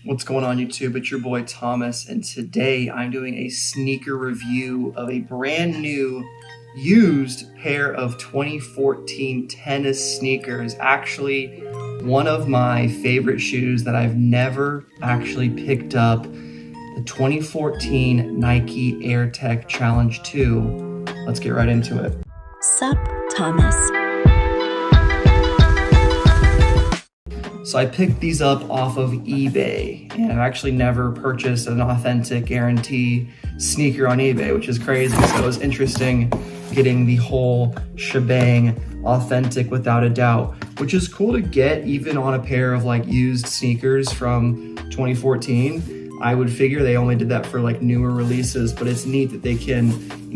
What's going on YouTube? It's your boy Thomas, and today I'm doing a sneaker review of a brand new used pair of 2014 tennis sneakers. Actually, one of my favorite shoes that I've never actually picked up, the 2014 Nike Air Tech Challenge II. Let's get right into it. Sup, Thomas. So I picked these up off of eBay, and I've actually never purchased an authentic guarantee sneaker on eBay, which is crazy. So it was interesting getting the whole shebang authentic without a doubt, which is cool to get even on a pair of like used sneakers from 2014. I would figure they only did that for like newer releases, but it's neat that they can,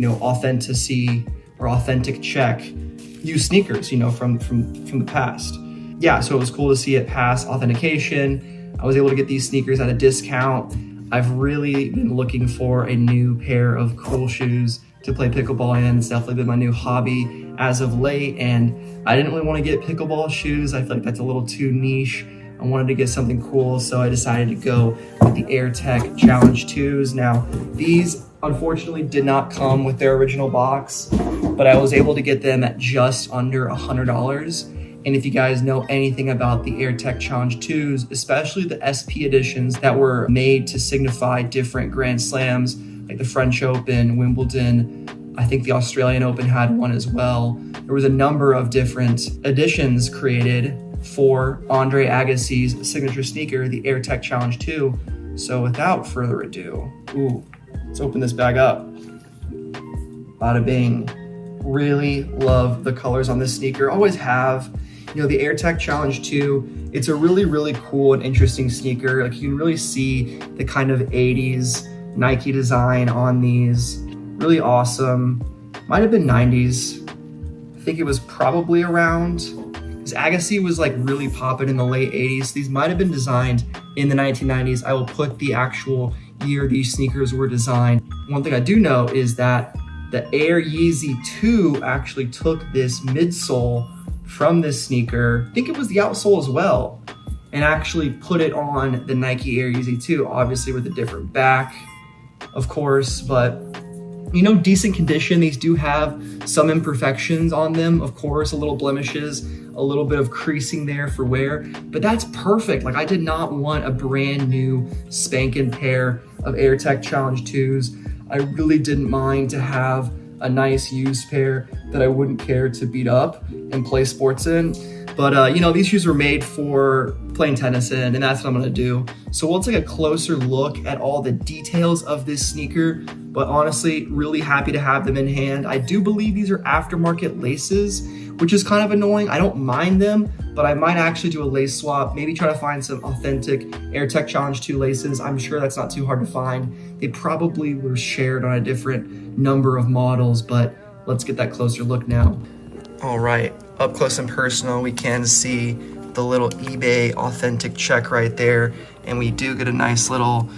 authenticity or authentic check used sneakers, from the past. Yeah, so it was cool to see it pass authentication. I was able to get these sneakers at a discount. I've really been looking for a new pair of cool shoes to play pickleball in. It's definitely been my new hobby as of late, and I didn't really want to get pickleball shoes. I feel like that's a little too niche. I wanted to get something cool, so I decided to go with the Air Tech Challenge IIs. Now, these unfortunately did not come with their original box, but I was able to get them at just under $100. And if you guys know anything about the Air Tech Challenge IIs, especially the SP editions that were made to signify different Grand Slams, like the French Open, Wimbledon, I think the Australian Open had one as well. There was a number of different editions created for Andre Agassi's signature sneaker, the Air Tech Challenge II. So without further ado, let's open this bag up. Bada bing. Really love the colors on this sneaker, always have. The Air Tech Challenge II, it's a really, really cool and interesting sneaker. Like, you can really see the kind of 80s Nike design on these. Really awesome. Might have been 90s. I think it was probably around, because Agassi was like really popping in the late 80s. These might have been designed in the 1990s. I will put the actual year these sneakers were designed. One thing I do know is that the Air Yeezy II actually took this midsole from this sneaker, I think it was the outsole as well, and actually put it on the Nike Air Yeezy II, obviously with a different back, of course, but decent condition. These do have some imperfections on them, of course, a little blemishes, a little bit of creasing there for wear, but that's perfect. Like, I did not want a brand new spanking pair of Air Tech Challenge IIs. I really didn't mind to have a nice used pair that I wouldn't care to beat up and play sports in. But these shoes were made for playing tennis in, and that's what I'm gonna do. So we'll take a closer look at all the details of this sneaker, but honestly, really happy to have them in hand. I do believe these are aftermarket laces, which is kind of annoying. I don't mind them, but I might actually do a lace swap, maybe try to find some authentic Air Tech Challenge II laces. I'm sure that's not too hard to find. They probably were shared on a different number of models, but let's get that closer look now. All right, up close and personal, we can see the little eBay authentic check right there, and we do get a nice little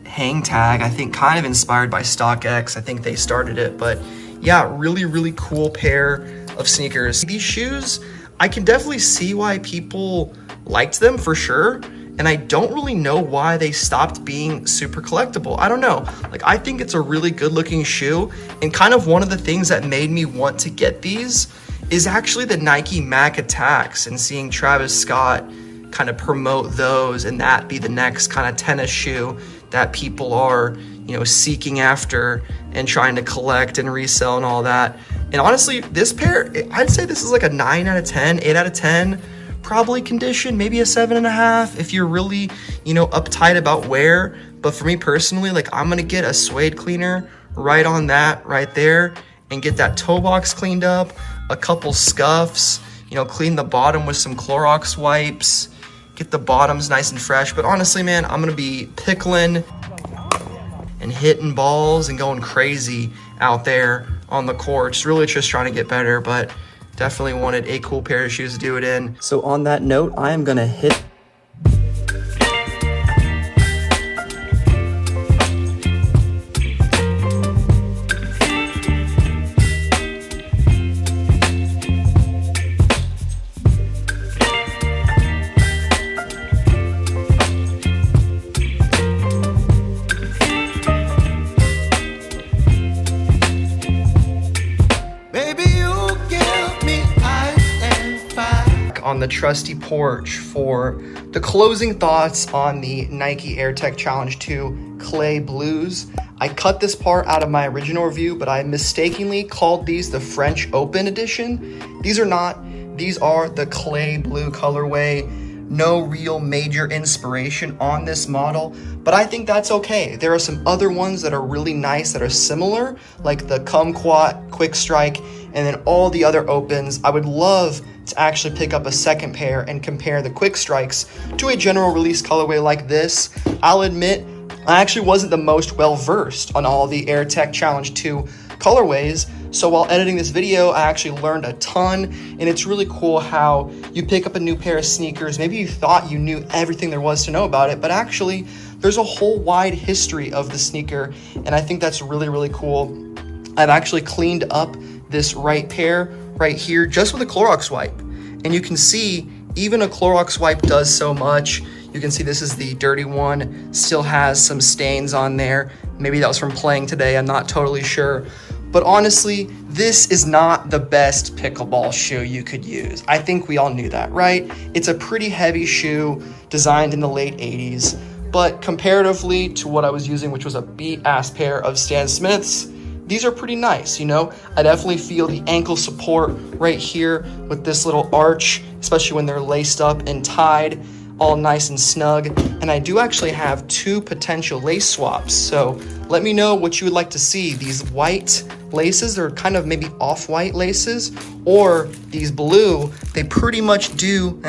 hang tag, I think kind of inspired by StockX. I think they started it, but yeah, really, really cool pair of sneakers. These shoes, I can definitely see why people liked them for sure, and I don't really know why they stopped being super collectible. I don't know. Like, I think it's a really good looking shoe, and kind of one of the things that made me want to get these is actually the Nike Mac Attacks, and seeing Travis Scott kind of promote those and that be the next kind of tennis shoe that people are, seeking after and trying to collect and resell and all that. And honestly, this pair, I'd say this is like a 9 out of 10, 8 out of 10, probably condition, maybe a 7.5 if you're really, uptight about wear. But for me personally, like, I'm gonna get a suede cleaner right on that right there and get that toe box cleaned up, a couple scuffs, clean the bottom with some Clorox wipes, get the bottoms nice and fresh. But honestly, man, I'm gonna be pickling and hitting balls and going crazy out there on the court. Really just trying to get better, but definitely wanted a cool pair of shoes to do it in. So on that note, I am gonna hit the trusty porch for the closing thoughts on the Nike Air Tech Challenge II Clay Blues. I cut this part out of my original review, but I mistakenly called these the French Open edition. These are not. These are the clay blue colorway. No real major inspiration on this model, but I think that's okay. There are some other ones that are really nice that are similar, like the Kumquat, Quick Strike, and then all the other opens. I would love to actually pick up a second pair and compare the Quick Strikes to a general release colorway like this. I'll admit, I actually wasn't the most well-versed on all the Air Tech Challenge II colorways, so while editing this video, I actually learned a ton, and it's really cool how you pick up a new pair of sneakers. Maybe you thought you knew everything there was to know about it, but actually there's a whole wide history of the sneaker, and I think that's really, really cool. I've actually cleaned up this right pair right here just with a Clorox wipe, and you can see even a Clorox wipe does so much. You can see this is the dirty one, still has some stains on there. Maybe that was from playing today, I'm not totally sure. But honestly, this is not the best pickleball shoe you could use. I think we all knew that, right? It's a pretty heavy shoe designed in the late 80s, but comparatively to what I was using, which was a beat-ass pair of Stan Smiths, these are pretty nice, you know? I definitely feel the ankle support right here with this little arch, especially when they're laced up and tied, all nice and snug. And I do actually have two potential lace swaps, so let me know what you would like to see. These white laces, they're kind of maybe off-white laces, or these blue, they pretty much do,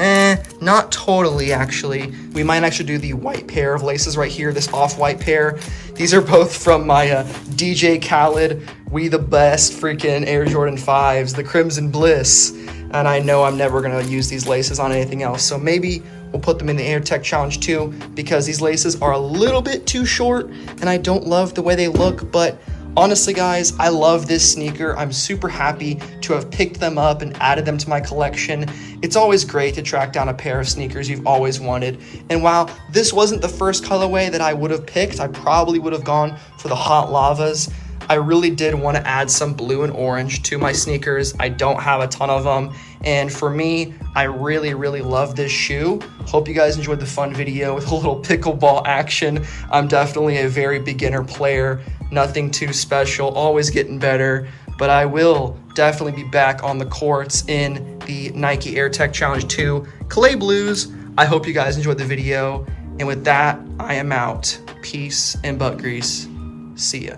not totally actually. We might actually do the white pair of laces right here, this off-white pair. These are both from my DJ Khaled, We the Best freaking Air Jordan 5s, the Crimson Bliss. And I know I'm never gonna use these laces on anything else, so maybe we'll put them in the Air Tech Challenge 2 because these laces are a little bit too short and I don't love the way they look, but honestly guys, I love this sneaker. I'm super happy to have picked them up and added them to my collection. It's always great to track down a pair of sneakers you've always wanted. And while this wasn't the first colorway that I would have picked, I probably would have gone for the Hot Lavas. I really did want to add some blue and orange to my sneakers. I don't have a ton of them. And for me, I really, really love this shoe. Hope you guys enjoyed the fun video with a little pickleball action. I'm definitely a very beginner player. Nothing too special, always getting better. But I will definitely be back on the courts in the Nike Air Tech Challenge 2 Clay Blues. I hope you guys enjoyed the video. And with that, I am out. Peace and butt grease. See ya.